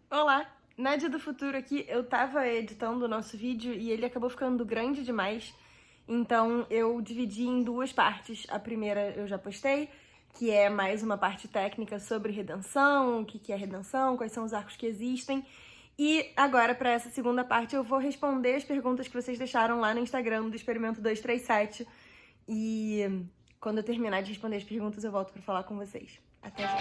Olá! Nádia do Futuro aqui. Eu tava editando o nosso vídeo e ele acabou ficando grande demais, então eu dividi em duas partes. A primeira eu já postei, que é mais uma parte técnica sobre redenção, o que é redenção, quais são os arcos que existem. E agora, para essa segunda parte, eu vou responder as perguntas que vocês deixaram lá no Instagram do Experimento 237. E quando eu terminar de responder as perguntas, eu volto para falar com vocês. Até já!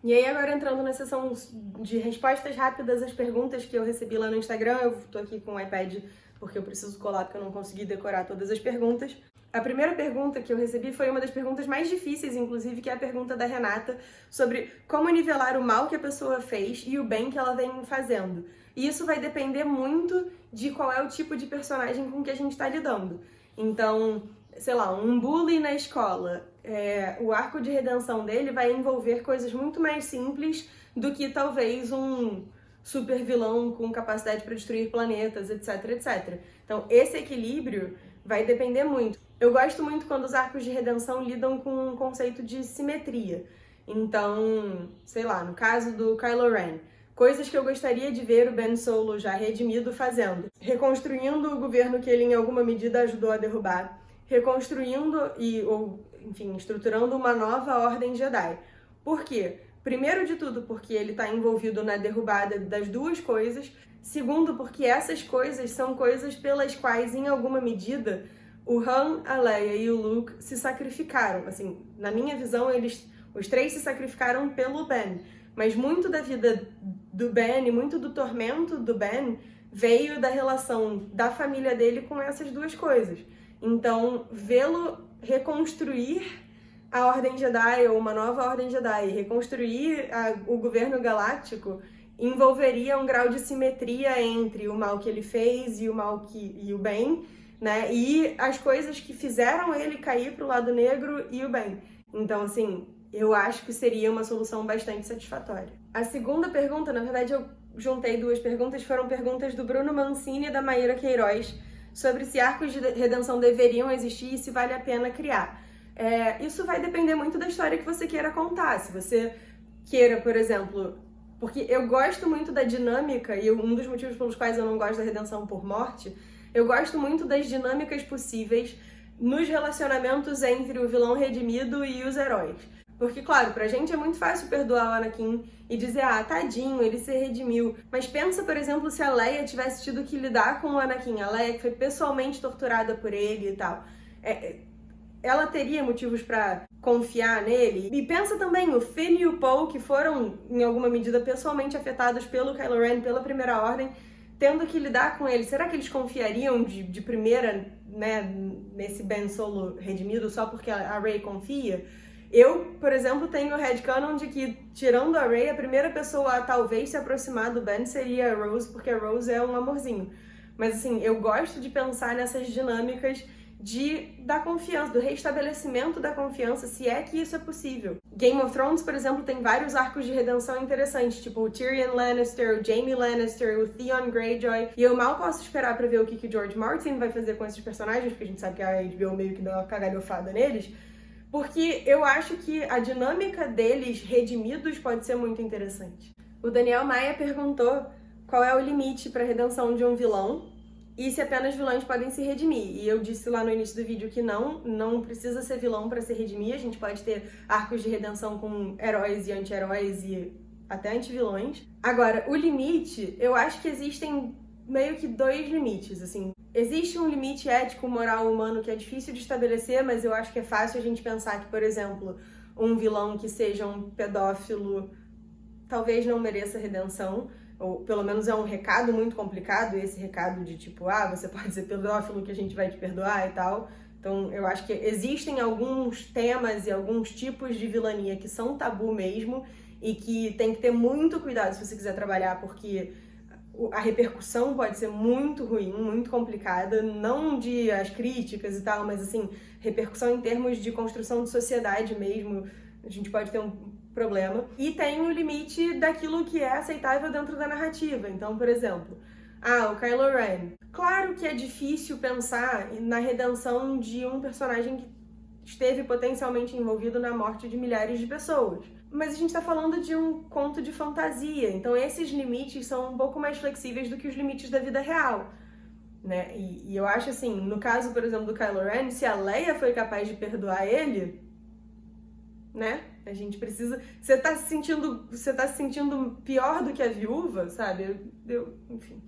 E aí agora entrando na sessão de respostas rápidas às perguntas que eu recebi lá no Instagram, eu tô aqui com o iPad porque eu preciso colar porque eu não consegui decorar todas as perguntas. A primeira pergunta que eu recebi foi uma das perguntas mais difíceis, inclusive, que é a pergunta da Renata, sobre como nivelar o mal que a pessoa fez e o bem que ela vem fazendo. E isso vai depender muito de qual é o tipo de personagem com que a gente está lidando. Então, sei lá, um bully na escola, o arco de redenção dele vai envolver coisas muito mais simples do que talvez um super vilão com capacidade para destruir planetas, etc, etc. Então, esse equilíbrio vai depender muito. Eu gosto muito quando os arcos de redenção lidam com um conceito de simetria. Então, sei lá, no caso do Kylo Ren, coisas que eu gostaria de ver o Ben Solo já redimido fazendo. Reconstruindo o governo que ele em alguma medida ajudou a derrubar. Reconstruindo enfim, estruturando uma nova ordem Jedi. Por quê? Primeiro de tudo, porque ele está envolvido na derrubada das duas coisas. Segundo, porque essas coisas são coisas pelas quais, em alguma medida, o Han, a Leia e o Luke se sacrificaram. Assim, na minha visão, os três se sacrificaram pelo Ben. Mas muito da vida do Ben e muito do tormento do Ben veio da relação da família dele com essas duas coisas. Então, vê-lo reconstruir a Ordem Jedi ou uma nova Ordem Jedi, reconstruir o governo galáctico, envolveria um grau de simetria entre o mal que ele fez e o bem, né? E as coisas que fizeram ele cair para o lado negro e o bem. Então, assim, eu acho que seria uma solução bastante satisfatória. A segunda pergunta, na verdade, eu juntei duas perguntas, foram perguntas do Bruno Mancini e da Maíra Queiroz, sobre se arcos de redenção deveriam existir e se vale a pena criar. Isso vai depender muito da história que você queira contar. Se você queira, por exemplo, porque eu gosto muito da dinâmica, e um dos motivos pelos quais eu não gosto da redenção por morte, eu gosto muito das dinâmicas possíveis nos relacionamentos entre o vilão redimido e os heróis. Porque, claro, pra gente é muito fácil perdoar o Anakin e dizer, tadinho, ele se redimiu. Mas pensa, por exemplo, se a Leia tivesse tido que lidar com o Anakin, a Leia que foi pessoalmente torturada por ele e tal. Ela teria motivos pra confiar nele? E pensa também, o Finn e o Poe, que foram, em alguma medida, pessoalmente afetados pelo Kylo Ren, pela Primeira Ordem, tendo que lidar com ele. Será que eles confiariam de primeira, né, nesse Ben Solo redimido só porque a Rey confia? Eu, por exemplo, tenho o headcanon de que, tirando a Rey, a primeira pessoa a talvez se aproximar do Ben seria a Rose, porque a Rose é um amorzinho. Mas, assim, eu gosto de pensar nessas dinâmicas da confiança, do restabelecimento da confiança, se é que isso é possível. Game of Thrones, por exemplo, tem vários arcos de redenção interessantes, tipo o Tyrion Lannister, o Jaime Lannister, o Theon Greyjoy, e eu mal posso esperar pra ver o que o George Martin vai fazer com esses personagens, porque a gente sabe que a HBO meio que deu uma cagalhofada neles, porque eu acho que a dinâmica deles redimidos pode ser muito interessante. O Daniel Maia perguntou qual é o limite para a redenção de um vilão e se apenas vilões podem se redimir. E eu disse lá no início do vídeo que não precisa ser vilão para se redimir. A gente pode ter arcos de redenção com heróis e anti-heróis e até anti-vilões. Agora, o limite, eu acho que existem meio que dois limites, assim. Existe um limite ético, moral, humano que é difícil de estabelecer, mas eu acho que é fácil a gente pensar que, por exemplo, um vilão que seja um pedófilo talvez não mereça redenção, ou pelo menos é um recado muito complicado, esse recado de tipo, você pode ser pedófilo que a gente vai te perdoar e tal. Então, eu acho que existem alguns temas e alguns tipos de vilania que são tabu mesmo e que tem que ter muito cuidado se você quiser trabalhar, porque a repercussão pode ser muito ruim, muito complicada, não de as críticas e tal, mas assim, repercussão em termos de construção de sociedade mesmo, a gente pode ter um problema. E tem o limite daquilo que é aceitável dentro da narrativa. Então, por exemplo, o Kylo Ren. Claro que é difícil pensar na redenção de um personagem que esteve potencialmente envolvido na morte de milhares de pessoas. Mas a gente está falando de um conto de fantasia, então esses limites são um pouco mais flexíveis do que os limites da vida real, né? E eu acho assim, no caso, por exemplo, do Kylo Ren, se a Leia foi capaz de perdoar ele, né? A gente precisa... Você tá se sentindo pior do que a viúva, sabe? Enfim,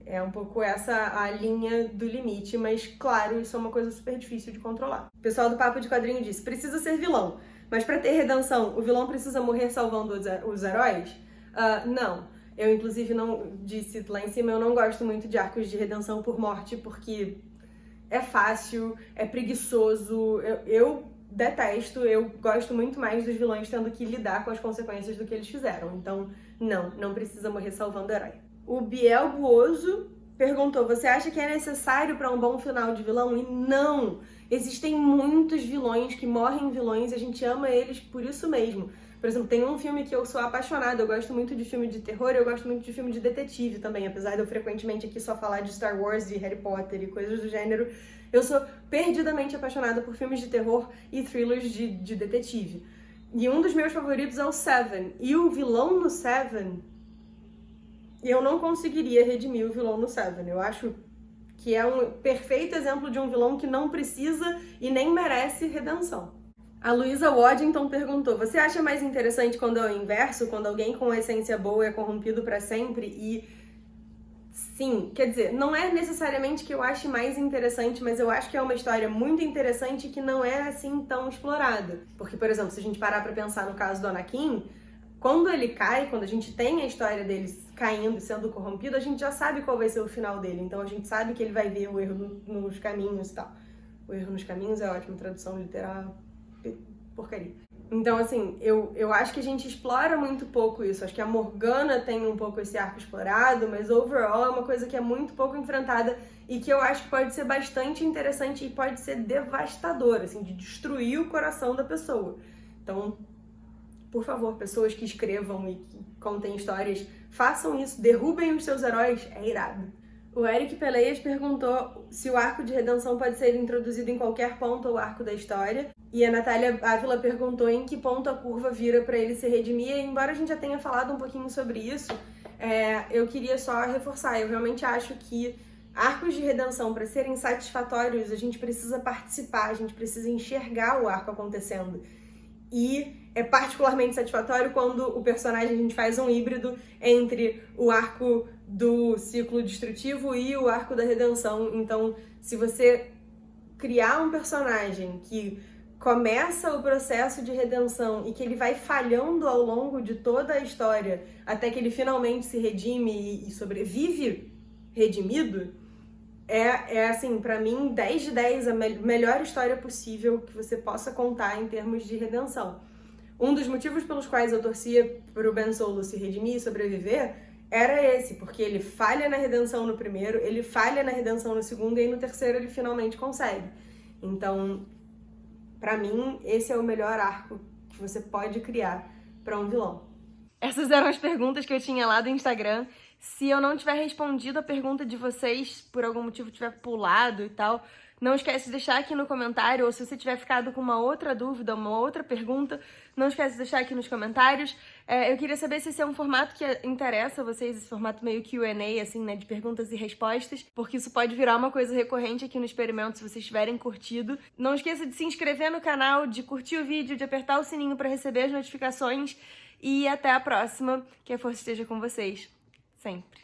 é um pouco essa a linha do limite, mas claro, isso é uma coisa super difícil de controlar. O pessoal do Papo de Quadrinho disse, precisa ser vilão. Mas pra ter redenção, o vilão precisa morrer salvando os heróis? Não. Eu, inclusive, não disse lá em cima, eu não gosto muito de arcos de redenção por morte, porque é fácil, é preguiçoso, eu detesto, eu gosto muito mais dos vilões tendo que lidar com as consequências do que eles fizeram. Então, não precisa morrer salvando o herói. O Biel Buoso perguntou, você acha que é necessário para um bom final de vilão? E não! Existem muitos vilões que morrem vilões e a gente ama eles por isso mesmo. Por exemplo, tem um filme que eu sou apaixonada, eu gosto muito de filme de terror, eu gosto muito de filme de detetive também, apesar de eu frequentemente aqui só falar de Star Wars e Harry Potter e coisas do gênero, eu sou perdidamente apaixonada por filmes de terror e thrillers de detetive. E um dos meus favoritos é o Seven, e o vilão no Seven, eu não conseguiria redimir o vilão no Seven, eu acho que é um perfeito exemplo de um vilão que não precisa e nem merece redenção. A Luísa Waddington perguntou, você acha mais interessante quando é o inverso, quando alguém com essência boa é corrompido pra sempre? E sim, quer dizer, não é necessariamente que eu ache mais interessante, mas eu acho que é uma história muito interessante que não é assim tão explorada. Porque, por exemplo, se a gente parar pra pensar no caso do Anakin, quando ele cai, quando a gente tem a história dele caindo e sendo corrompido, a gente já sabe qual vai ser o final dele. Então a gente sabe que ele vai ver o erro nos caminhos e tal. O erro nos caminhos é ótima tradução literal, porcaria. Então, assim, eu acho que a gente explora muito pouco isso. Acho que a Morgana tem um pouco esse arco explorado, mas overall é uma coisa que é muito pouco enfrentada e que eu acho que pode ser bastante interessante e pode ser devastadora, assim, de destruir o coração da pessoa. Então, por favor, pessoas que escrevam e que contem histórias, façam isso, derrubem os seus heróis, é irado. O Eric Peleias perguntou se o arco de redenção pode ser introduzido em qualquer ponto ou arco da história. E a Natália Ávila perguntou em que ponto a curva vira para ele se redimir. E embora a gente já tenha falado um pouquinho sobre isso, eu queria só reforçar. Eu realmente acho que arcos de redenção, para serem satisfatórios, a gente precisa participar, a gente precisa enxergar o arco acontecendo. E é particularmente satisfatório quando o personagem, a gente faz um híbrido entre o arco do ciclo destrutivo e o arco da redenção. Então, se você criar um personagem que começa o processo de redenção e que ele vai falhando ao longo de toda a história até que ele finalmente se redime e sobrevive redimido, assim, pra mim, 10 de 10, a melhor história possível que você possa contar em termos de redenção. Um dos motivos pelos quais eu torcia pro Ben Solo se redimir e sobreviver era esse, porque ele falha na redenção no primeiro, ele falha na redenção no segundo e aí no terceiro ele finalmente consegue. Então, pra mim, esse é o melhor arco que você pode criar pra um vilão. Essas eram as perguntas que eu tinha lá do Instagram. Se eu não tiver respondido a pergunta de vocês, por algum motivo tiver pulado e tal, não esquece de deixar aqui no comentário, ou se você tiver ficado com uma outra dúvida, uma outra pergunta, não esquece de deixar aqui nos comentários. Eu queria saber se esse é um formato que interessa a vocês, esse formato meio Q&A, assim, né, de perguntas e respostas, porque isso pode virar uma coisa recorrente aqui no experimento, se vocês tiverem curtido. Não esqueça de se inscrever no canal, de curtir o vídeo, de apertar o sininho para receber as notificações, e até a próxima, que a força esteja com vocês, sempre.